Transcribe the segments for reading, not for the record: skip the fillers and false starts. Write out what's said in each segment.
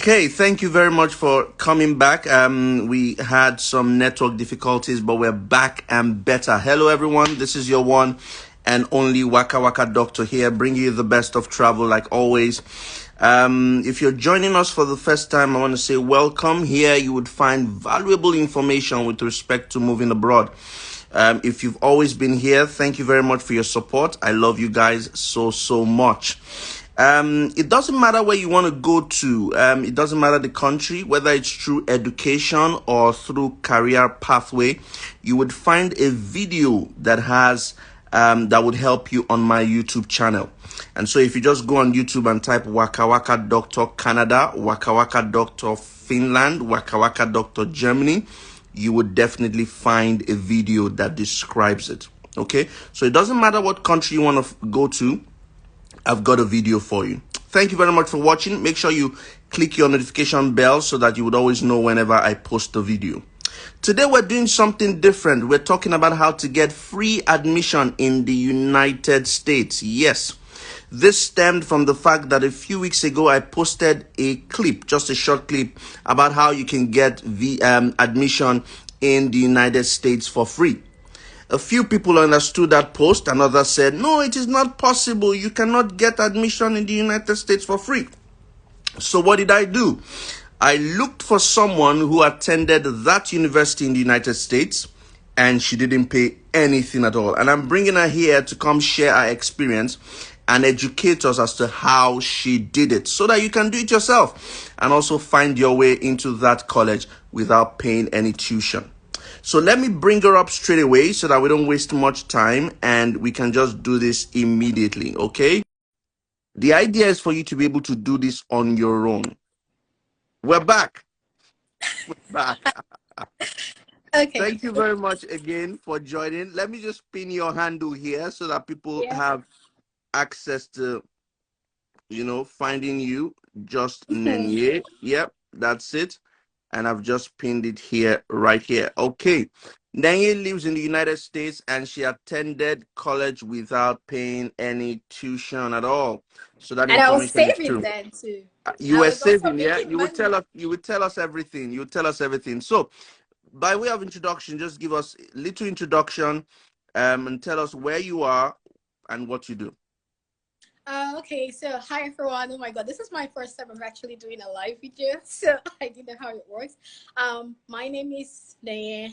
Okay, thank you very much for coming back. We had some network difficulties, but we're back and better. Hello, everyone. This is your one and only Waka Waka Doctor here, bringing you the best of travel, like always. If you're joining us for the first time, I want to say welcome. Here, you would find valuable information with respect to moving abroad. If you've always been here, thank you very much for your support. I love you guys so much. It doesn't matter where you want to go to. It doesn't matter the country, whether it's through education or through career pathway. You would find a video that would help you on my YouTube channel. And so if you just go on YouTube and type Waka Waka Doctor Canada, Waka Waka Doctor Finland, Waka Waka Doctor Germany, you would definitely find a video that describes it. Okay, so it doesn't matter what country you want to go to, I've got a video for you. Thank you very much for watching. Make sure you click your notification bell so that you would always know whenever I post a video. Today we're doing something different. We're talking about how to get free admission in the United States. Yes. This stemmed from the fact that a few weeks ago I posted a clip, just a short clip, about how you can get the admission in the United States for free. A few people understood that post, and others said, no, it is not possible. You cannot get admission in the United States for free. So what did I do? I looked for someone who attended that university in the United States, and she didn't pay anything at all. And I'm bringing her here to come share her experience and educate us as to how she did it, so that you can do it yourself and also find your way into that college without paying any tuition. So let me bring her up straight away so that we don't waste much time and we can just do this immediately, okay? The idea is for you to be able to do this on your own. We're back. We're back. Okay. Thank you very much again for joining. Let me just pin your handle here so that people have access to, finding you. Just Nenye. Yep, that's it. And I've just pinned it here, right here. Okay. Nenye lives in the United States and she attended college without paying any tuition at all. So that And I was information is saving true. then too. You I were was also saving, yeah? making money. You would tell us everything. You would tell us everything. So by way of introduction, just give us a little introduction and tell us where you are and what you do. Okay, so hi everyone. Oh my god, this is my first time I'm actually doing a live video, so I didn't know how it works. My name is Naye,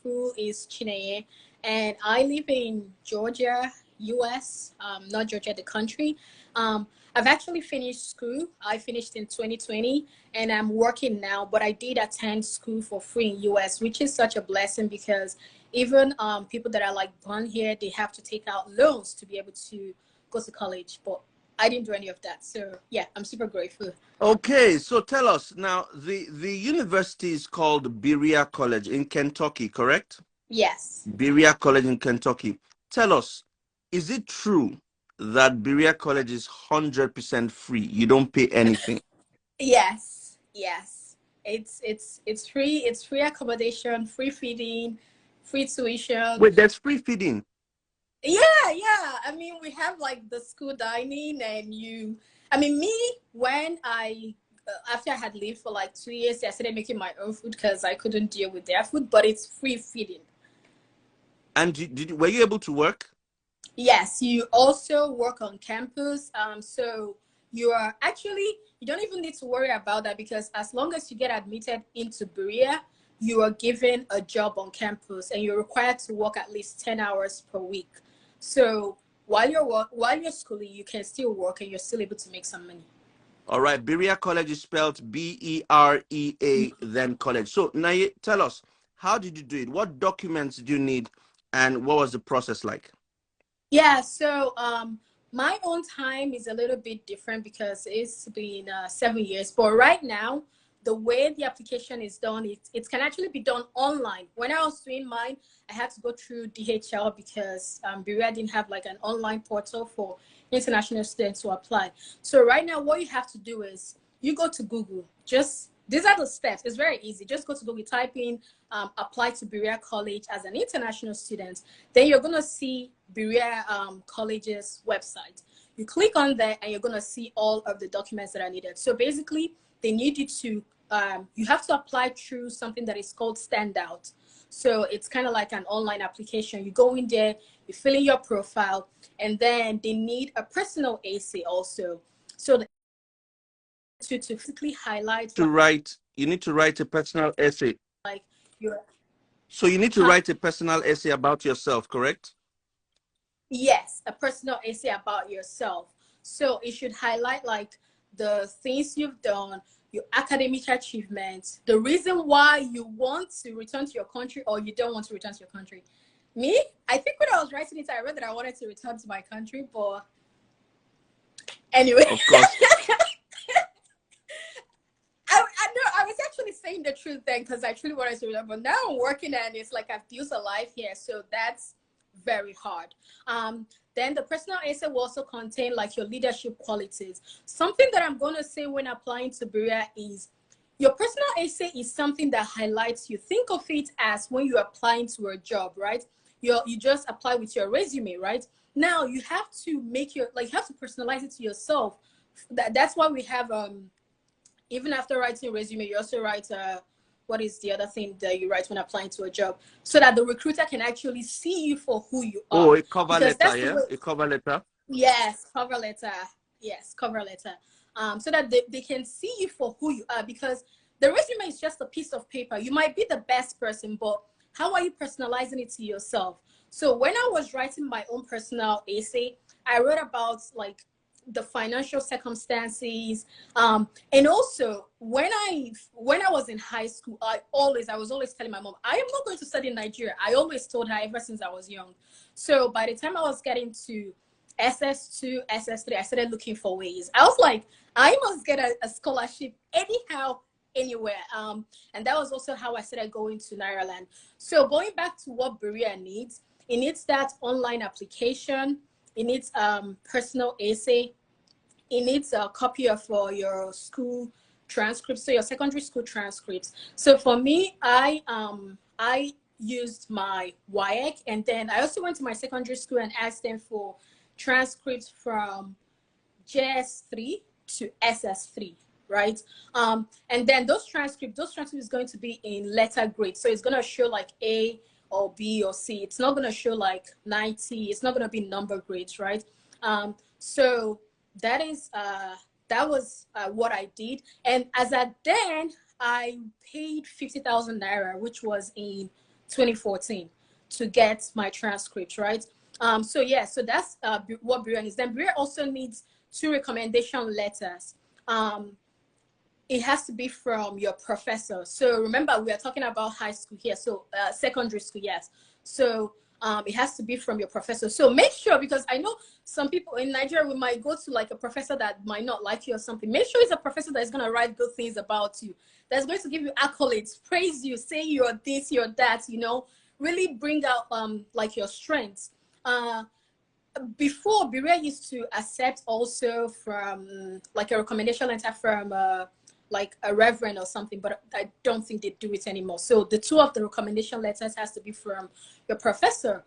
full is Chineye, and I live in Georgia, US, not Georgia, the country. I've actually finished school. I finished in 2020 and I'm working now, but I did attend school for free in US, which is such a blessing because even people that are like born here, they have to take out loans to be able to go to college, but I didn't do any of that. So yeah, I'm super grateful. Okay, so tell us now, the university is called Berea College in Kentucky, correct? Yes. Berea College in Kentucky. Tell us, is it true that Berea College is 100% free? You don't pay anything? Yes. Yes. It's free. It's free accommodation, free feeding, free tuition. Wait, there's free feeding. Yeah. I mean, we have like the school dining, and I mean, me when I after I had lived for like 2 years, I started making my own food because I couldn't deal with their food. But it's free feeding. And were you able to work? Yes, you also work on campus. So you don't even need to worry about that because as long as you get admitted into Berea, you are given a job on campus and you're required to work at least 10 hours per week. So while you're schooling, you can still work and you're still able to make some money. All right, Berea College is spelled Berea, then college. So now tell us, how did you do it? What documents did you need, and what was the process like? Yeah, so my own time is a little bit different because it's been 7 years. But right now, the way the application is done, it can actually be done online. When I was doing mine, I had to go through DHL because Berea didn't have like an online portal for international students to apply. So right now, what you have to do is you go to Google. Just these are the steps. It's very easy. Just go to Google, type in apply to Berea College as an international student. Then you're going to see Berea College's website. You click on that and you're going to see all of the documents that are needed. So basically, they need you to, you have to apply through something that is called Standout. So it's kind of like an online application. You go in there, you fill in your profile, and then they need a personal essay also. So to physically highlight You need to write a personal essay. like your So you need to write a personal essay about yourself, correct? yes, a personal essay about yourself. So it should highlight like the things you've done, your academic achievements, the reason why you want to return to your country or you don't want to return to your country. Me, I think when I was writing it, I read that I wanted to return to my country, but anyway. Of course. I know I was actually saying the truth then because I truly wanted to return, but now I'm working and it's like I've built a life here, so that's very hard. Then the personal essay will also contain like your leadership qualities. Something that I'm going to say when applying to Berea is your personal essay is something that highlights you. Think of it as when you're applying to a job, right? You just apply with your resume, right? Now you have to make your, like, you have to personalize it to yourself. That's why we have even after writing a resume, you also write what is the other thing that you write when applying to a job, so that the recruiter can actually see you for who you are. Oh, a cover Because letter, yeah? A cover letter? Yes, cover letter. Yes, cover letter. So that they can see you for who you are, because the resume is just a piece of paper. You might be the best person, but how are you personalizing it to yourself? So when I was writing my own personal essay, I wrote about like the financial circumstances, and also when I was in high school, I was always telling my mom, I am not going to study in Nigeria. I always told her ever since I was young. So by the time I was getting to SS2, SS3, I started looking for ways. I was like, I must get a scholarship anyhow, anywhere. And that was also how I started going to Ireland. So going back to what Berea needs, it needs that online application. It needs personal essay. It needs a copy of your school transcripts, so your secondary school transcripts. So for me, I used my WIAC, and then I also went to my secondary school and asked them for transcripts from JS3 to SS3, right? And then those transcripts is going to be in letter grade. So it's going to show like A or B or C. It's not going to show like 90. It's not going to be number grades, right? So that was what I did. And as at then, I paid 50,000 naira, which was in 2014, to get my transcript, right? So yeah, so that's what Berea is. Then Berea also needs 2 recommendation letters. It has to be from your professor. So remember, we are talking about high school here, so secondary school, yes. So it has to be from your professor. So make sure, because I know some people in Nigeria, we might go to like a professor that might not like you or something. Make sure it's a professor that is going to write good things about you, that's going to give you accolades, praise you, say you're this, you're that, you know, really bring out like your strengths. Before, Berea used to accept also from like a recommendation letter from like a reverend or something, but I don't think they do it anymore. So the 2 of the recommendation letters has to be from your professor.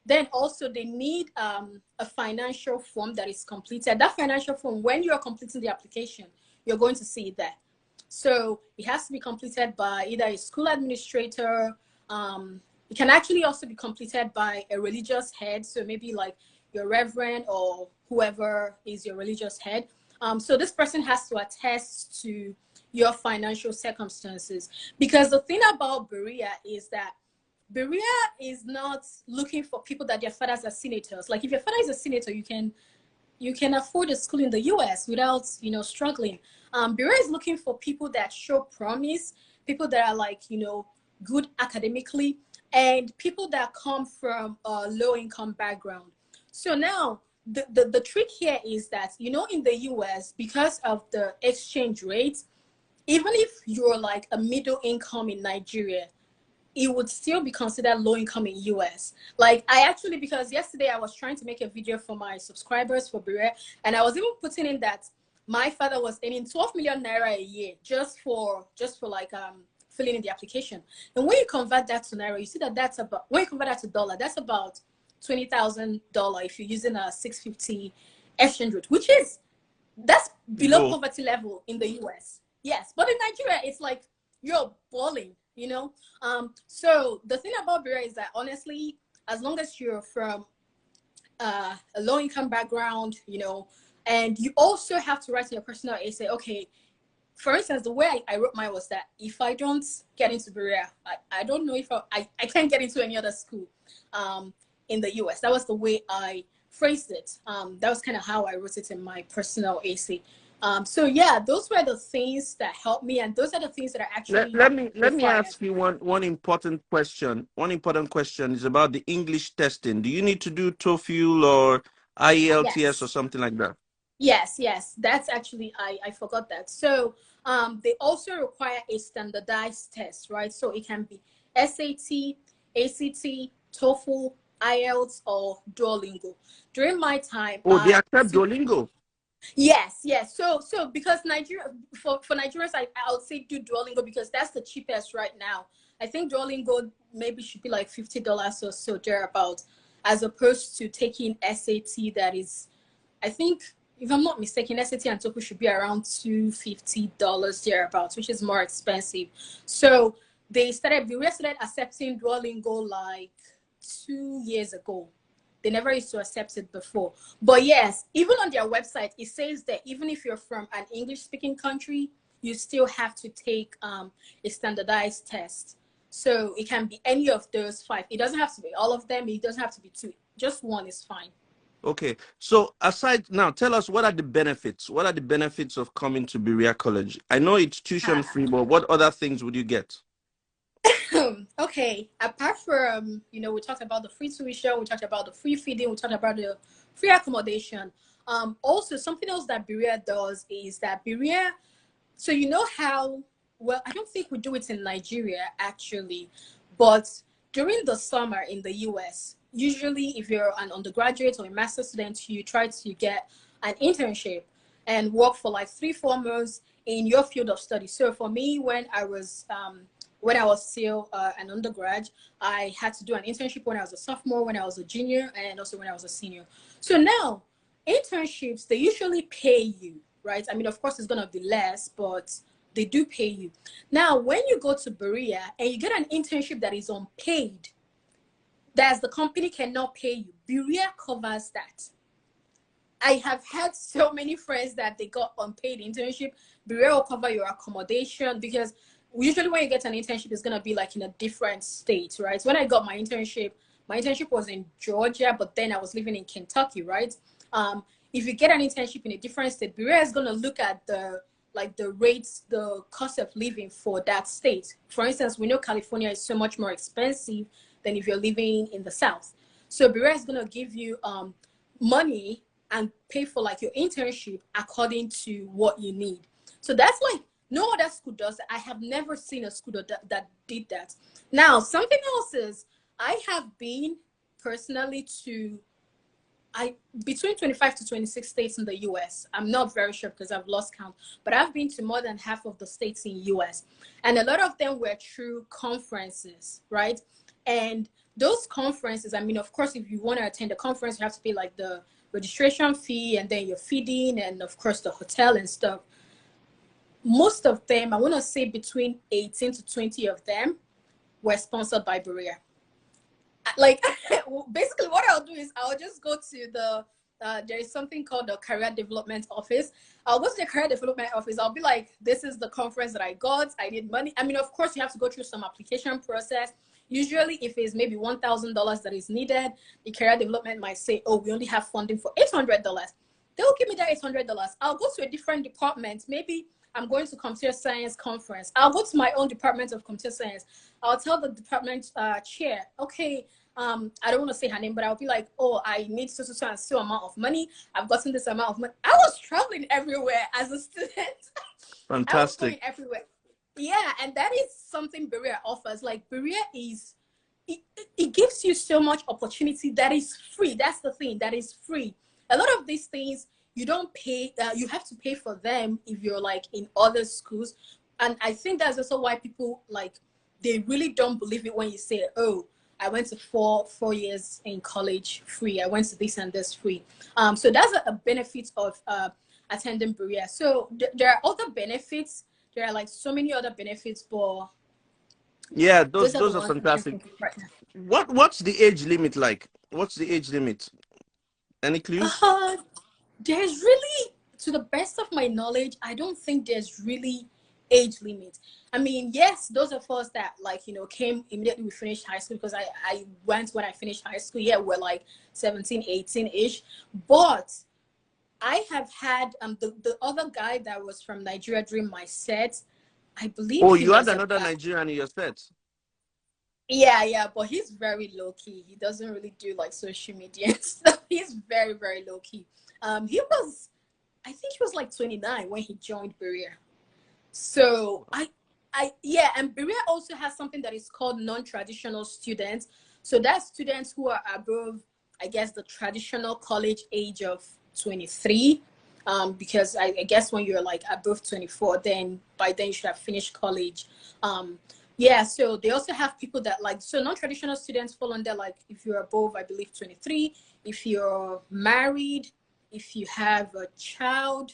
Then also they need a financial form that is completed. That financial form, when you are completing the application, you're going to see it there. So it has to be completed by either a school administrator. It can actually also be completed by a religious head. So maybe like your reverend or whoever is your religious head. So this person has to attest to your financial circumstances. Because the thing about Berea is that Berea is not looking for people that their fathers are senators. Like if your father is a senator, you can afford a school in the US without, you know, struggling. Berea is looking for people that show promise, people that are like, you know, good academically, and people that come from a low income background. So now the trick here is that, you know, in the US, because of the exchange rate, even if you're like a middle income in Nigeria, it would still be considered low income in US. Like I actually, because yesterday I was trying to make a video for my subscribers for Berea, and I was even putting in that my father was earning 12 million naira a year just for like filling in the application. And when you convert that to naira, you see that that's about, when you convert that to dollar, that's about $20,000 if you're using a 650 exchange rate, which is That's below Go. poverty level in the US. Yes, but in Nigeria, it's like you're balling, you know. So the thing about Berea is that honestly, as long as you're from a low income background, you know, and you also have to write in your personal essay, okay, for instance, the way I wrote mine was that if I don't get into Berea, I don't know if I can't get into any other school in the US. That was the way I phrased it. That was kind of how I wrote it in my personal essay. So yeah, those were the things that helped me, and those are the things that are actually Let me required. ask you one important question. One important question is about the English testing. Do you need to do TOEFL or IELTS or Yes. something like that? Yes, that's actually I forgot that. So they also require a standardized test, right? So it can be SAT, ACT, TOEFL, IELTS, or Duolingo. During my time, Oh, they accept Duolingo. yes. So because Nigeria for Nigerians, I would say do Duolingo because that's the cheapest right now. I think Duolingo maybe should be like $50 or so thereabout, as opposed to taking SAT that is, I think, if I'm not mistaken, SAT and TOEFL should be around $250 thereabouts, which is more expensive. So we started accepting Duolingo like 2 years ago. They never used to accept it before. But yes, even on their website, it says that even if you're from an English speaking country, you still have to take a standardized test. So it can be any of those five. It doesn't have to be all of them. It doesn't have to be two. Just one is fine. Okay. So aside now, tell us what are the benefits? What are the benefits of coming to Berea College? I know it's tuition free, but what other things would you get? Okay, apart from, we talked about the free tuition, we talked about the free feeding, we talked about the free accommodation. Also, something else that Berea does is that Berea, so you know how, well, I don't think we do it in Nigeria actually, but during the summer in the US, usually if you're an undergraduate or a master's student, you try to get an internship and work for like 3 4 months in your field of study. So for me, when I was still an undergrad, I had to do an internship when I was a sophomore, when I was a junior, and also when I was a senior. So now, internships, they usually pay you, right? I mean, of course, it's going to be less, but they do pay you. Now, when you go to Berea and you get an internship that is unpaid, that the company cannot pay you, Berea covers that. I have had so many friends that they got unpaid internship. Berea will cover your accommodation because usually when you get an internship, it's gonna be like in a different state, right? So when I got my internship was in Georgia, but then I was living in Kentucky, right? If you get an internship in a different state, Berea is gonna look at the rates, the cost of living for that state. For instance, we know California is so much more expensive than if you're living in the South. So Berea is gonna give you money and pay for like your internship according to what you need. So that's like no other school does that. I have never seen a school that did that. Now, something else is I have been personally to I between 25 to 26 states in the US. I'm not very sure because I've lost count, but I've been to more than half of the states in US. And a lot of them were through conferences, right? And those conferences, I mean, of course, if you want to attend a conference, you have to pay like the registration fee and then your feeding and of course the hotel and stuff. Most of them, I want to say between 18 to 20 of them were sponsored by Berea. Like basically what I'll do is I'll just go to there is something called the career development office. I'll go to the career development office. I'll be like, this is the conference that I got. I need money. I mean, of course, you have to go through some application process. Usually, if it's maybe $1,000 that is needed, the career development might say, oh, we only have funding for $800. They'll give me that $800. I'll go to a different department. Maybe I'm going to computer science conference. I'll go to my own department of computer science. I'll tell the department chair, okay, I don't want to say her name, but I'll be like, oh, I need so and so amount of money. I've gotten this amount of money. I was traveling everywhere as a student. I was going Fantastic. everywhere. Yeah, and that is something Berea offers. Like Berea it gives you so much opportunity that is free. That's the thing, that is free. A lot of these things you don't pay. You have to pay for them if you're like in other schools, and I think that's also why people like they really don't believe it when you say, oh, I went to four years in college free. I went to this and this free. So that's a benefit of attending Berea. So there are other benefits. There are like so many other benefits, but Yeah, those are the those are ones I can fantastic. think of right now. What's the age limit like? What's the age limit? Any clues? Uh, there's really, to the best of my knowledge, I don't think there's really age limit. I mean, yes, those of us that like, came immediately we finished high school, because I went when I finished high school, yeah, we're like 17, 18-ish. But I have had the other guy that was from Nigeria during my set. I believe Oh, he you had was another about, Nigerian in your set. yeah, but he's very low key. He doesn't really do like social media and stuff. He's very, very low key. He was, I think he was like 29 when he joined Berea. So yeah, and Berea also has something that is called non-traditional students. So that's students who are above, I guess, the traditional college age of 23. Because I guess when you're like above 24, then by then you should have finished college. Yeah, so they also have people that like, so non-traditional students fall under like, if you're above, I believe, 23, if you're married, if you have a child.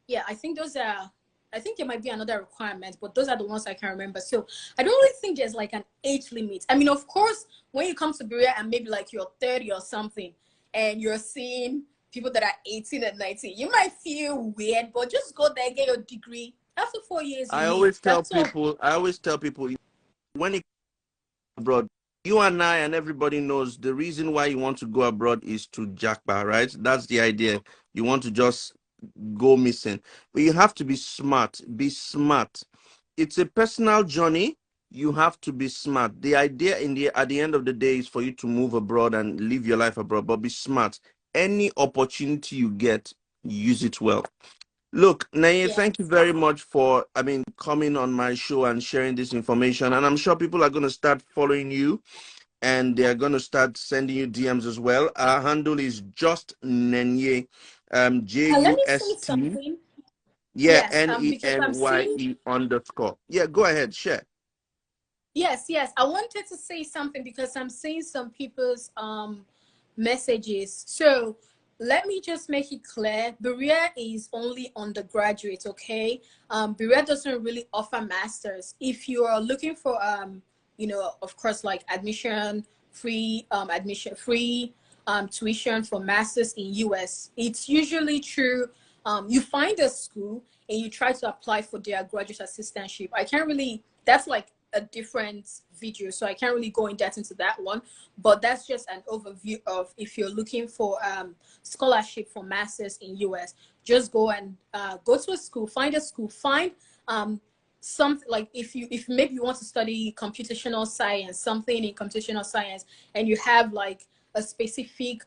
Yeah, I think those are, I think there might be another requirement, but those are the ones I can remember. So I don't really think there's like an age limit. I mean, of course, when you come to Berea and maybe like you're 30 or something, and you're seeing people that are 18 and 19, you might feel weird, but just go there, get your degree. After 4 years, you leave. That's all. I always tell people when it abroad. You and I and everybody knows the reason why you want to go abroad is to jackpot, right? That's the idea. You want to just go missing. But you have to be smart. Be smart. It's a personal journey. You have to be smart. The idea in the at the end of the day is for you to move abroad and live your life abroad, but be smart. Any opportunity you get, use it well. Look, Naye, Yeah. thank you very much for, coming on my show and sharing this information. And I'm sure people are going to start following you and they're going to start sending you DMs as well. Our handle is just Nenye, Let me say JUST, something. yeah, Yes, because I'm seeing, NENYE underscore. Yeah, go ahead, share. yes. I wanted to say something because I'm seeing some people's messages. So let me just make it clear. Berea is only undergraduate, okay? Berea doesn't really offer masters. If you are looking for of course, like admission free tuition for masters in US, it's usually true. You find a school and you try to apply for their graduate assistantship. I can't really, that's like a different video, so I can't really go in depth into that one, but that's just an overview of if you're looking for scholarship for masters in US. Just go and go to a school, find a school, find something like, if maybe you want to study computational science, something in computational science, and you have like a specific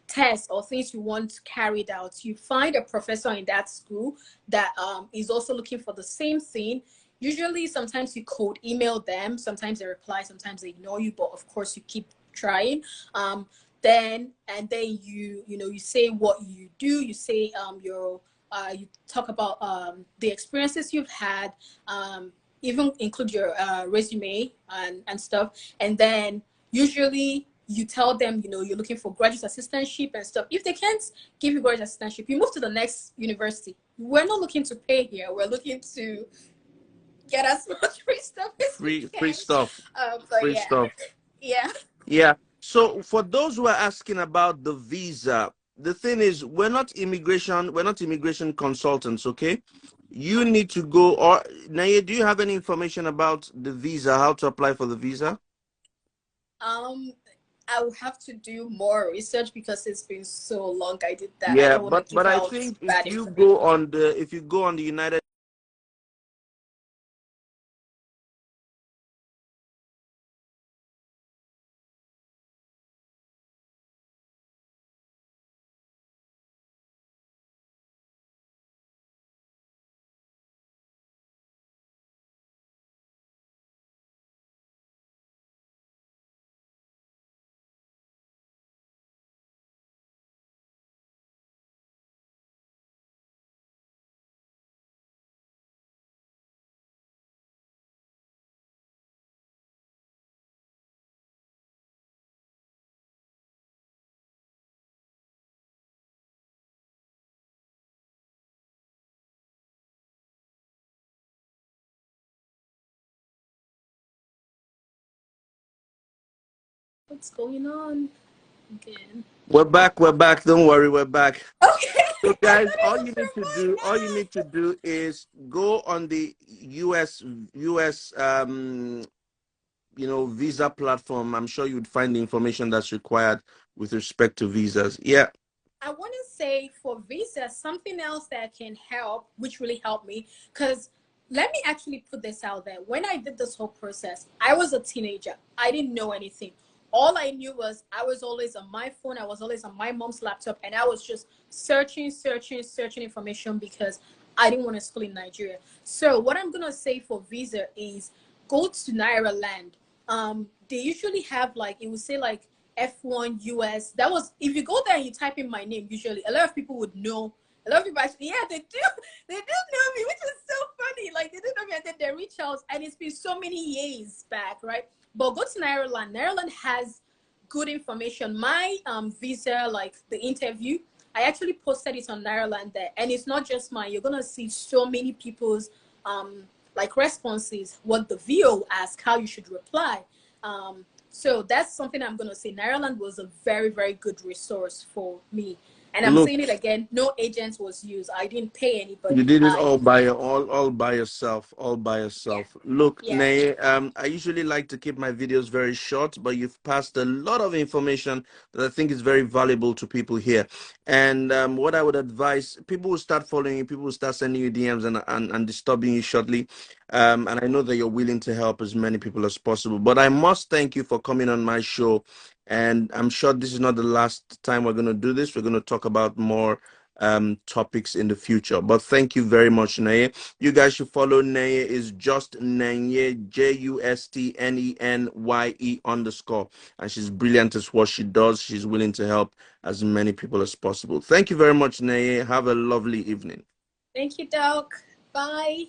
test or things you want carried out, you find a professor in that school that is also looking for the same thing. Usually, sometimes you cold email them, sometimes they reply, sometimes they ignore you, but of course you keep trying. Then you say what you do. You say your you talk about the experiences you've had, even include your resume and stuff. And then usually you tell them, you're looking for graduate assistantship and stuff. If they can't give you graduate assistantship, you move to the next university. We're not looking to pay here. We're looking to get as much free stuff as we Free can. stuff. But Free yeah, stuff. yeah. Yeah. So for those who are asking about the visa, the thing is, we're not immigration consultants, okay? You need to go, or Naye, do you have any information about the visa, how to apply for the visa? Um, I will have to do more research because it's been so long I did that. I Yeah, don't want to but give I out think bad information. if you go on the United What's going on again? We're back. We're back. Don't worry, we're back. Okay, So, I guys, thought it was for all you need to do is go on the US visa platform. I'm sure you'd find the information that's required with respect to visas. Yeah. I want to say for visa, something else that can help, which really helped me, because let me actually put this out there. When I did this whole process, I was a teenager. I didn't know anything. All I knew was I was always on my phone. I was always on my mom's laptop, and I was just searching information because I didn't want to school in Nigeria. So what I'm gonna say for visa is go to Naira Land. They usually have like it would say like F1 US. That was if you go there and you type in my name, usually a lot of people would know. A lot of people actually, yeah, they do. They do know me, which is so funny. Like they do know me and then they reach out, and it's been so many years back, right? But go to Ireland. Ireland has good information. My visa, like the interview, I actually posted it on Ireland there, and it's not just mine. You're gonna see so many people's like responses, what the VO asked, how you should reply. So that's something I'm gonna say. Ireland was a very good resource for me, and I'm Look, saying it again. No agent was used. I didn't pay you anybody. did it I all by yourself, all by Yeah, yourself. Look, yeah. Nay, I usually like to keep my videos very short, but you've passed a lot of information that I think is very valuable to people here. And what I would advise, people will start following you, people will start sending you DMs and disturbing you shortly. And I know that you're willing to help as many people as possible. But I must thank you for coming on my show. And I'm sure this is not the last time we're going to do this. We're going to talk about more topics in the future. But thank you very much, Naye. You guys should follow Naye. Is just Naye, JUSTNENYE_. And she's brilliant at what she does. She's willing to help as many people as possible. Thank you very much, Naye. Have a lovely evening. Thank you, Doc. Bye.